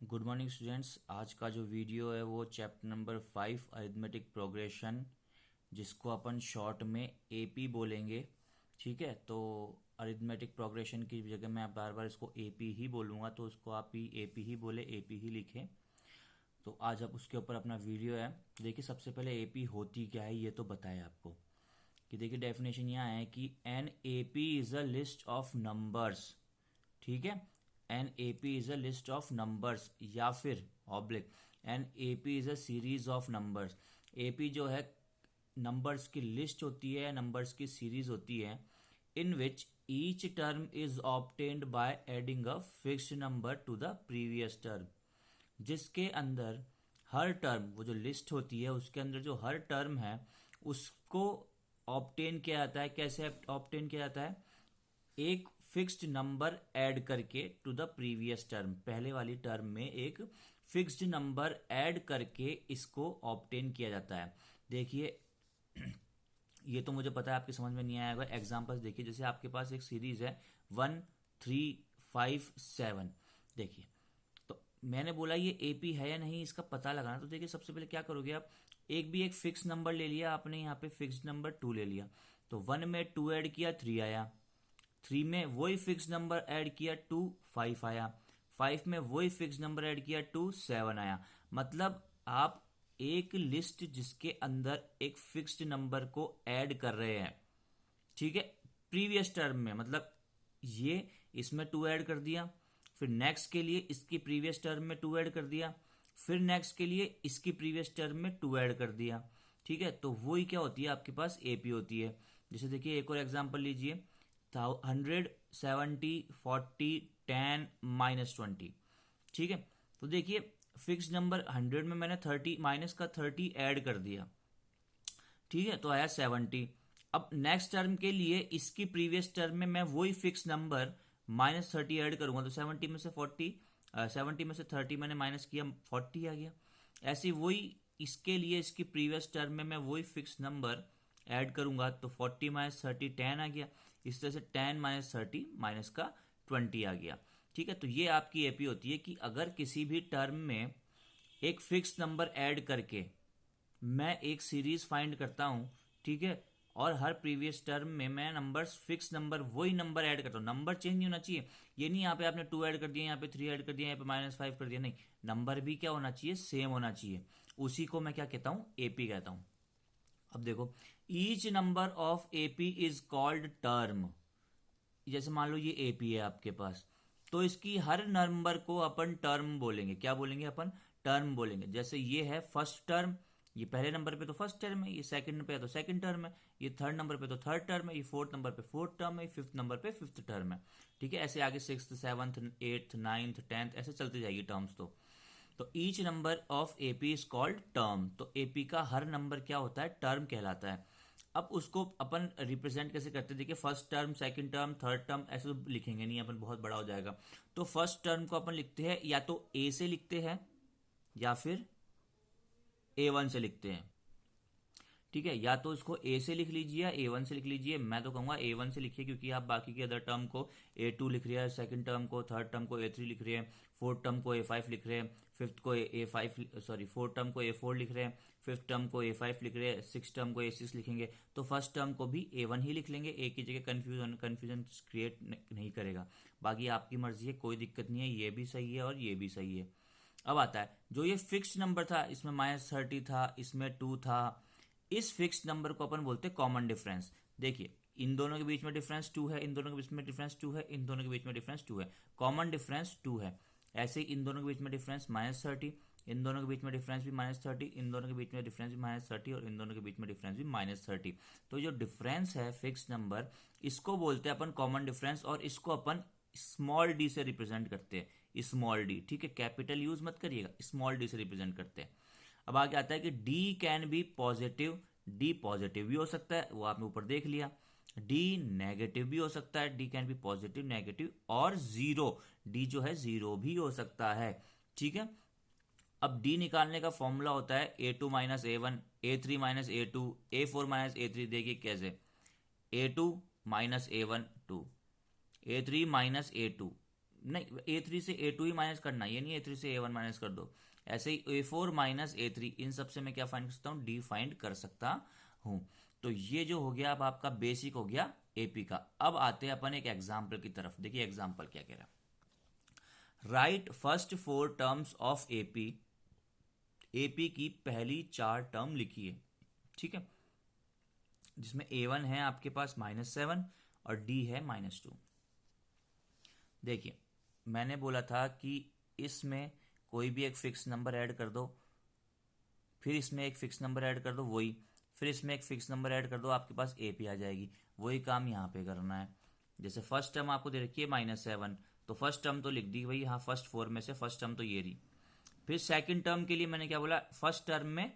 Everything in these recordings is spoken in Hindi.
Good morning students. आज का जो वीडियो है वो चैप्टर नंबर 5 अरिथमेटिक प्रोग्रेशन, जिसको अपन शॉर्ट में एपी बोलेंगे। ठीक है, तो अरिथमेटिक प्रोग्रेशन की जगह मैं बार बार इसको एपी ही बोलूँगा, तो उसको आप ही एपी ही बोले, एपी ही लिखें। तो आज अब उसके ऊपर अपना वीडियो है। देखिए, सबसे पहले एपी होती क्या है ये तो बताया आपको कि देखिए डेफिनेशन यहाँ है कि an AP is a list of numbers. ठीक है, an A P is a list of numbers, या फिर oblique an A P is a series of numbers. A P जो है नंबर्स की लिस्ट होती है, नंबर्स की सीरीज होती है, in which each term is obtained by adding a fixed number to the previous term. जिसके अंदर हर टर्म, वो जो लिस्ट होती है उसके अंदर जो हर टर्म है उसको ऑब्टेन किया जाता है। कैसे ऑब्टेन किया जाता है? एक फिक्स्ड नंबर ऐड करके टू द प्रीवियस टर्म, पहले वाली टर्म में एक फिक्स्ड नंबर ऐड करके इसको ऑब्टेन किया जाता है। देखिए, ये तो मुझे पता है आपकी समझ में नहीं आएगा। एग्जांपल्स देखिए, जैसे आपके पास एक सीरीज है 1 3 5 7। देखिए, तो मैंने बोला ये एपी है या नहीं इसका पता लगाना। तो देखिए, सबसे पहले क्या करोगे आप, एक फिक्स नंबर ले लिया आपने, यहाँ पे फिक्स नंबर 2 ले लिया, तो 1 में 2 ऐड किया 3 आया, 3 में वही फिक्स नंबर ऐड किया 2 5 आया, 5 में वही फिक्स नंबर ऐड किया 2 7 आया। मतलब आप एक लिस्ट जिसके अंदर एक फिक्स्ड नंबर को ऐड कर रहे हैं, ठीक है, प्रीवियस टर्म में, मतलब ये इसमें 2 ऐड कर दिया, फिर नेक्स्ट के लिए इसकी प्रीवियस टर्म में 2 ऐड कर दिया, फिर नेक्स्ट के लिए इसकी प्रीवियस टर्म में 2 ऐड कर दिया। ठीक है, तो वही क्या होती है आपके पास एपी होती है। जैसे देखिए, एक और एग्जांपल लीजिए, 100 70 40 10 -20। ठीक है, तो देखिए फिक्स नंबर 100 में मैंने 30 माइनस का 30 ऐड कर दिया, ठीक है, तो आया 70। अब नेक्स्ट टर्म के लिए इसकी प्रीवियस टर्म में मैं वही फिक्स नंबर -30 ऐड करूंगा, तो 70 में से 40, 70 में से 30 मैंने माइनस किया, 40 आ गया। ऐसे वही इसके लिए इसकी प्रीवियस टर्म में मैं वही फिक्स नंबर ऐड करूंगा, तो 40 -30 10 आ गया। इस तरह से 10 -30 माइनस का 20 आ गया। ठीक है, तो ये आपकी एपी होती है कि अगर किसी भी टर्म में एक फिक्स नंबर ऐड करके मैं एक सीरीज फाइंड करता हूँ, ठीक है, और हर प्रीवियस टर्म में मैं नंबर्स फिक्स नंबर वही नंबर ऐड करता हूँ, नंबर चेंज नहीं होना चाहिए। ये नहीं यहाँ पे आपने 2 ऐड कर दिया, यहाँ पे 3 ऐड कर दिया, यहाँ पे -5 कर दिया, नहीं, नंबर भी क्या होना चाहिए, सेम होना चाहिए। उसी को मैं क्या कहता हूँ, एपी कहता हूँ। अब देखो, each number of AP is called term. जैसे मान लो ये एपी है आपके पास, तो इसकी हर नंबर को अपन टर्म बोलेंगे। क्या बोलेंगे अपन? टर्म बोलेंगे। जैसे ये है फर्स्ट टर्म, ये पहले नंबर पे तो फर्स्ट टर्म है, ये सेकंड पे है तो सेकंड टर्म है, ये थर्ड नंबर पे तो थर्ड टर्म है, ये फोर्थ नंबर पे फोर्थ टर्म है, ये फिफ्थ नंबर पे फिफ्थ टर्म है। ठीक है, ऐसे आगे six seventh eighth ninth tenth ऐसे चलती जाएगी टर्म्स। तो each number of AP is called term. तो एपी का हर नंबर क्या होता है, टर्म कहलाता है। अब उसको अपन रिप्रेजेंट कैसे करते हैं? देखिए, first term, second term, third term ऐसे तो लिखेंगे नहीं अपन, बहुत बड़ा हो जाएगा। तो फर्स्ट टर्म को अपन लिखते हैं या तो ए से लिखते हैं या फिर A1 से लिखते हैं। ठीक है, या तो इसको ए से लिख लीजिए या A1 से लिख लीजिए। मैं तो कहूंगा A1 से लिखिए, क्योंकि आप बाकी के अदर टर्म को A2 लिख रहे हैं, सेकंड टर्म को, थर्ड टर्म को A3 लिख रहे हैं, फोर्थ टर्म को A5 लिख रहे हैं, फिफ्थ को A5 सॉरी फोर्थ टर्म को A4 लिख रहे हैं, फिफ्थ टर्म को A5 लिख रहे हैं, सिक्स टर्म को A6 लिखेंगे। तो फर्स्ट टर्म को भी A1 ही लिख लेंगे, एक ही जगह कन्फ्यूजन क्रिएट नहीं करेगा। बाकी आपकी मर्जी है, कोई दिक्कत नहीं है, ये भी सही है और ये भी सही है। अब आता है जो ये फिक्स्ड नंबर था, इसमें -30 था, इसमें 2 था, इस फिक्स्ड नंबर को अपन बोलते हैं कॉमन डिफरेंस। देखिए, इन दोनों के बीच में डिफरेंस 2 है, इन दोनों के बीच में डिफरेंस 2 है, इन दोनों के बीच में डिफरेंस 2 है, कॉमन डिफरेंस 2 है। ऐसे ही इन दोनों के बीच में डिफरेंस -30, इन दोनों के बीच में डिफरेंस भी -30, इन दोनों के बीच में डिफरेंस भी -30, और इन दोनों के बीच में डिफरेंस भी -30। तो जो डिफरेंस है फिक्स नंबर, इसको बोलते हैं अपन कॉमन डिफरेंस, और इसको अपन स्मॉल डी से रिप्रेजेंट करते हैं, स्मॉल डी। ठीक है, कैपिटल यूज मत करिएगा, स्मॉल डी से रिप्रेजेंट करते हैं। अब आगे आता है कि D can be positive, D positive भी हो सकता है, वो आपने ऊपर देख लिया। डी नेगेटिव भी हो सकता है, D can be positive negative, और जीरो, डी जो है जीरो भी हो सकता है। ठीक है, अब डी निकालने का फॉर्मूला होता है A2 - A1, A3 - A2, A4 - A3। देखिए कैसे, A2 - A1 2, A3 - A2, नहीं, A3 से A2 ही माइनस करना, ये नहीं A3 से A1 माइनस कर दो। ऐसे ही A4 माइनस A3, इन सब से मैं क्या फाइंड कर सकता हूँ, D फाइंड कर सकता हूँ। तो ये जो हो गया अब आपका बेसिक हो गया AP का। अब आते हैं अपन एक एग्जाम्पल की तरफ। देखिए एग्जाम्पल क्या कह रहा है, right first 4 terms of AP। AP की पहली 4 टर्म लिखिए, ठीक है, जिसमें A1 है आपके पास -7 और D है -2। देखिए मैंने बोला था कि इसमें कोई भी एक फिक्स नंबर ऐड कर दो, फिर इसमें एक फिक्स नंबर ऐड कर दो वही, फिर इसमें एक फिक्स नंबर ऐड कर दो, आपके पास AP आ जाएगी। वही काम यहाँ पे करना है। जैसे फर्स्ट टर्म आपको दे रखी है -7, तो फर्स्ट टर्म तो लिख दी भाई, यहाँ फर्स्ट 4 में से फर्स्ट टर्म तो ये रही। फिर सेकंड टर्म के लिए मैंने क्या बोला, फर्स्ट टर्म में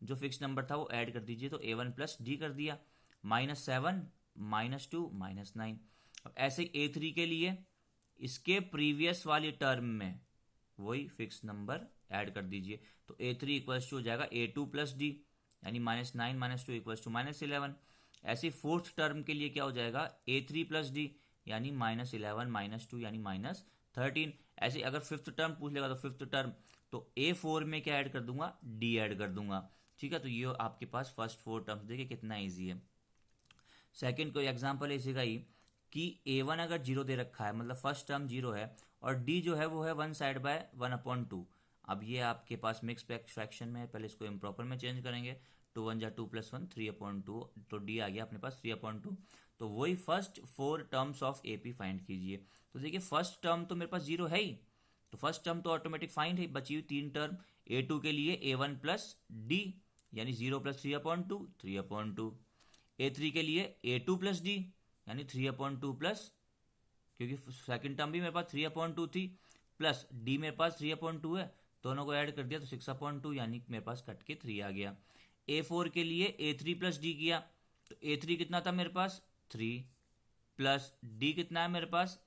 जो फिक्स नंबर था वो ऐड कर दीजिए, तो A1 + D कर दिया, -7 -2 -9। अब ऐसे A3 के लिए इसके प्रीवियस वाली टर्म में वही फिक्स नंबर ऐड कर दीजिए, तो A3 = हो जाएगा A2 + D, यानी -9 -2 = -11। ऐसे फोर्थ टर्म के लिए क्या हो जाएगा, A3 + D, यानी -11 -2 यानी -13। ऐसे अगर फिफ्थ टर्म पूछ लेगा तो फिफ्थ टर्म, तो A4 में क्या ऐड कर दूंगा, D ऐड कर दूंगा, ठीक है। तो ये आपके पास फर्स्ट 4 टर्म्स, देखिए कितना ईजी है। सेकंड कोई एग्जांपल इसी का ही, कि A1 अगर 0 दे रखा है, मतलब फर्स्ट टर्म 0 है, और D जो है वो है 1/1/2। अब ये आपके पास मिक्स फ्रैक्शन में है, पहले इसको इम्प्रॉपर में चेंज करेंगे, 2 1 जा 2 + 1 3/2, तो D आ गया अपने पास 3/2। तो वही first 4 terms of AP find कीजिए। तो देखिए फर्स्ट टर्म तो मेरे पास 0 है ही, तो फर्स्ट टर्म तो ऑटोमेटिक फाइंड है। बची हुई 3 टर्म, A2 के लिए A1 + D, यानी 0 + 3/2 3/2। A3 के लिए A2 + D, यानी 3/2 प्लस, क्योंकि सेकंड टर्म भी मेरे पास 3/2 थी, प्लस D मेरे पास 3/2 है, दोनों को ऐड कर दिया तो 6/2, यानी मेरे पास कट के 3 आ गया। A4 के लिए A3 + D किया, तो A3 कितना था मेरे पास 3, प्लस D कितना है मेरे पास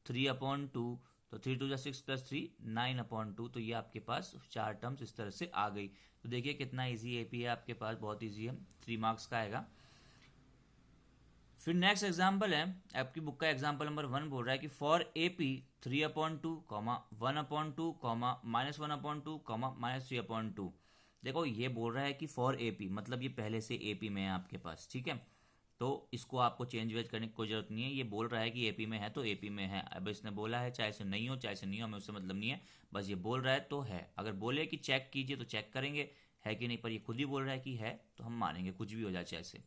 3/2, तो 3 2 6 + 3 9/2। तो ये आपके पास 4 टर्म्स इस तरह से आ गई। तो देखिए कितना ईजी AP है आपके पास, बहुत ईजी है, 3 मार्क्स का आएगा। फिर नेक्स्ट एग्जाम्पल है, आपकी बुक का एग्जाम्पल नंबर 1 बोल रहा है कि फॉर AP 3/2, 1/2, -1/2, -3/2। देखो ये बोल रहा है कि फॉर AP, मतलब ये पहले से AP में है आपके पास, ठीक है, तो इसको आपको चेंज वेज करने की कोई जरूरत नहीं है। ये बोल रहा है कि AP में है तो AP में है। अब इसने बोला है चाहे से नहीं हो चाहे से नहीं हो, हमें उससे मतलब नहीं है, बस ये बोल रहा है तो है। अगर बोले कि चेक कीजिए तो चेक करेंगे है कि नहीं, पर ये खुद ही बोल रहा है कि है तो हम मानेंगे, कुछ भी हो जाए चाहे से।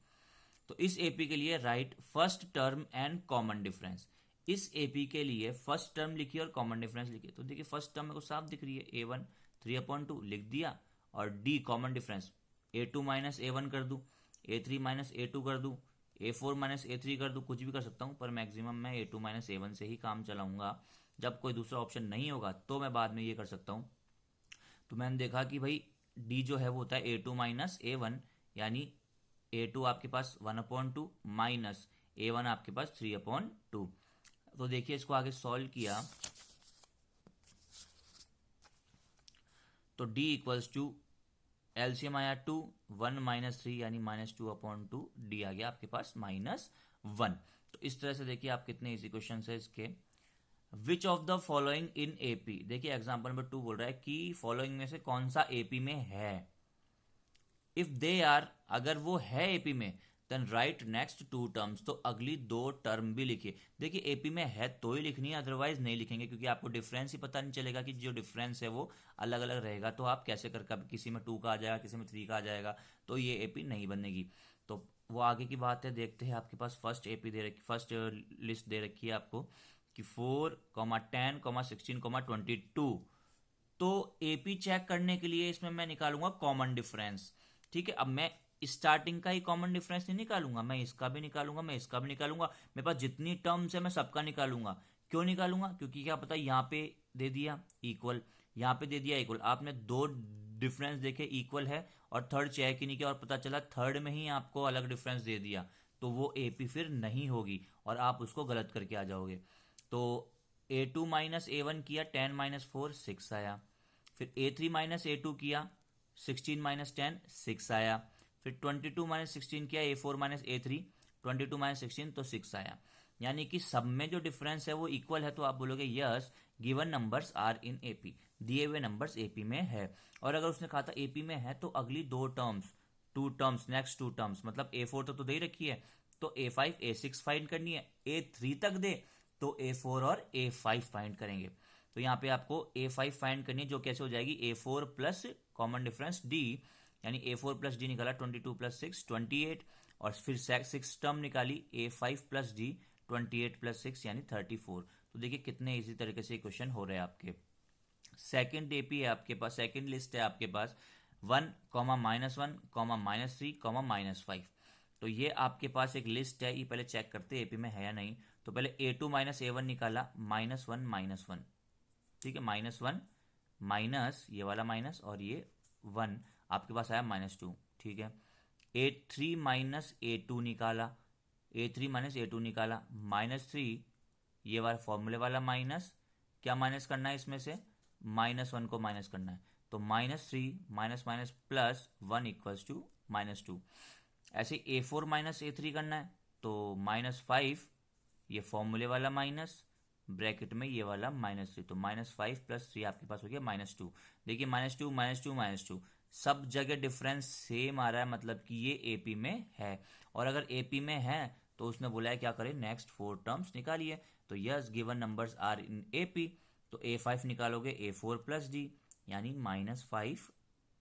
तो इस AP के लिए right first term and common difference. इस AP के लिए फर्स्ट टर्म लिखिए और कॉमन डिफरेंस लिखिए। तो देखिए फर्स्ट टर्म मेरे को साफ दिख रही है, A1 3/2 लिख दिया, और D common difference A2 - A1 कर दूं, A3 - A2 कर दूं, A4 - A3 कर दूं, कुछ भी कर सकता हूं, पर मैक्सिमम मैं A2 - A1 से ही काम चलाऊंगा। जब कोई दूसरा ऑप्शन नहीं होगा तो मैं बाद में ये कर सकता हूं। तो मैंने देखा कि भाई D जो है वो होता है A2 - A1, यानी A2 आपके पास 1/2 माइनस A1 आपके पास 3/2। तो देखिए इसको आगे सॉल्व किया तो D = LCM आया 2, 1 - 3 यानी -2/2, D आ गया आपके पास -1। तो इस तरह से देखिए आप कितने इजी क्वेश्चन है इसके। Which of the following in AP, देखिए एग्जाम्पल नंबर 2 बोल रहा है कि फॉलोइंग में से कौन सा AP में है। इफ दे आर, अगर वो है AP में, देन राइट नेक्स्ट 2 टर्म्स, तो अगली 2 टर्म भी लिखिए। देखिए AP में है तो ही लिखनी है, अदरवाइज नहीं लिखेंगे, क्योंकि आपको डिफरेंस ही पता नहीं चलेगा कि जो डिफरेंस है वो अलग अलग रहेगा, तो आप कैसे कर, कभी किसी में 2 का आ जाएगा, किसी में 3 का आ जाएगा, तो ये AP नहीं बनेगी। तो वो आगे की बात है, देखते हैं। आपके पास फर्स्ट AP दे रखी, फर्स्ट लिस्ट दे रखी है आपको कि 4, 10, 16, 22। तो AP चेक करने के लिए इसमें मैं निकालूंगा कॉमन डिफरेंस, ठीक है। अब मैं स्टार्टिंग का ही कॉमन डिफरेंस नहीं निकालूंगा, मैं इसका भी निकालूंगा, मैं इसका भी निकालूंगा, मेरे पास जितनी टर्म्स है मैं सबका निकालूंगा। क्यों निकालूंगा, क्योंकि क्या पता यहाँ पे दे दिया इक्वल, यहाँ पे दे दिया इक्वल, आपने 2 डिफरेंस देखे इक्वल है और थर्ड चेक ही नहीं किया और पता चला थर्ड में ही आपको अलग डिफरेंस दे दिया, तो वो AP फिर नहीं होगी और आप उसको गलत करके आ जाओगे। तो A2 - A1 किया, 10 - 4 6 आया। फिर A3 - A2 किया, 16 - 10 6 आया। फिर 22 - 16 किया, A4 - A3, 22 - 16 तो 6 आया। यानी कि सब में जो डिफरेंस है वो इक्वल है, तो आप बोलोगे yes given numbers are in AP, दिए हुए नंबर्स एपी में है। और अगर उसने कहा था एपी में है तो अगली दो टर्म्स नेक्स्ट टू टर्म्स, मतलब A4 तो दे ही रखी है, तो A5 A6 फाइंड करनी है, A3 तक दे तो A4 और A5 फाइंड करेंगे। तो यहाँ पे आपको A5 फाइंड करनी है, जो कैसे हो जाएगी A4 plus common difference D, यानी A4 प्लस D निकाला 22 प्लस 6 28, और फिर 6 टर्म निकाली A5 प्लस D 28 प्लस 6 यानी 34। तो देखिए कितने इजी तरीके से क्वेश्चन हो रहे हैं आपके। सेकंड एपी है आपके पास, सेकंड लिस्ट है आपके पास 1, -1, -3, -5। तो ये आपके पास एक लिस्ट है, ये पहले चेक करते हैं एपी में है या नहीं। तो पहले A2 -A1 निकाला -1 -1, ठीक है, -1 माइनस ये वाला माइनस और ये 1 आपके पास आया -2, ठीक है। A3 -A2 निकाला, A3 -A2 निकाला -3, ये वाला फॉर्मूले वाला माइनस, क्या माइनस करना है इसमें से, -1 को माइनस करना है, तो -3 minus minus plus 1 equals to -2। ऐसे A4 -A3 करना है, तो -5 ये फॉर्मूले वाला माइनस, ब्रैकेट में ये वाला -3, तो -5 + 3 आपके पास हो गया -2। देखिए -2 -2 -2 सब जगह डिफरेंस सेम आ रहा है, मतलब कि ये एपी में है। और अगर एपी में है तो उसने बोला है क्या करें, नेक्स्ट 4 टर्म्स निकालिए। तो yes given numbers are in AP, तो A5 निकालोगे A4 + D यानी -5,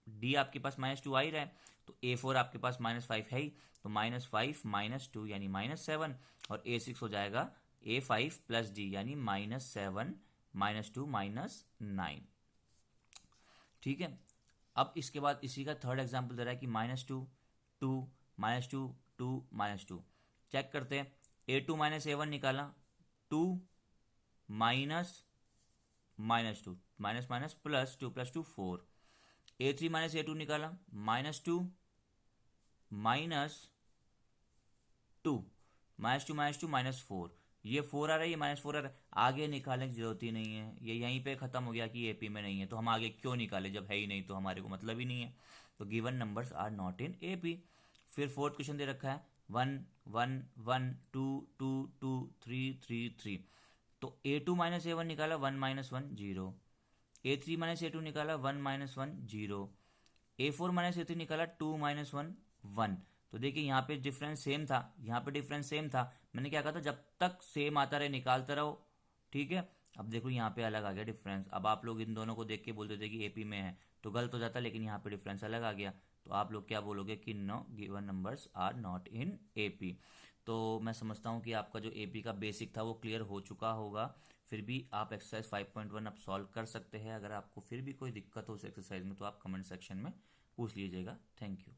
D आपके पास -2 आ ही रहा है, तो A4 आपके पास -5 है ही, तो -5 -2 यानी -7, और A6 हो जाएगा A5 + D यानी -7 -2 -9, ठीक है। अब इसके बाद इसी का थर्ड एग्जाम्पल दे रहा है कि -2 2 -2 2 -2। चेक करते हैं, A2 -A1 निकाला 2 -2 minus minus plus 2 + 2 4। A3 -A2 निकाला -2 -2 -2 -4, ये 4 आ रहा है, ये -4 आ रहा है, आगे निकालने की जरूरत ही नहीं है, ये यहीं पे खत्म हो गया कि एपी में नहीं है, तो हम आगे क्यों निकाले, जब है ही नहीं तो हमारे को मतलब ही नहीं है। तो given numbers are not in AP. फिर फोर्थ क्वेश्चन दे रखा है 1 1 1 2 2 2 3 3 3। तो A2 -A1 निकाला 1 -1 0, A3 -A2 निकाला 1 -1 0, A4 -A3 निकाला 2 -1 1। तो देखिए यहाँ पे डिफरेंस सेम था, यहाँ पे डिफरेंस सेम था, मैंने क्या कहा था, जब तक सेम आता रहे निकालते रहो, ठीक है। अब देखो यहाँ पे अलग आ गया डिफरेंस, अब आप लोग इन दोनों को देख के बोलते थे कि एपी में है तो गलत हो जाता, लेकिन यहाँ पे डिफरेंस अलग आ गया, तो आप लोग क्या बोलोगे कि no given numbers are not in AP. तो मैं समझता हूँ कि आपका जो एपी का बेसिक था वो क्लियर हो चुका होगा। फिर भी आप एक्सरसाइज 5.1 अब सॉल्व कर सकते हैं। अगर आपको फिर भी कोई दिक्कत हो उस एक्सरसाइज में तो आप कमेंट सेक्शन में पूछ लीजिएगा। Thank you.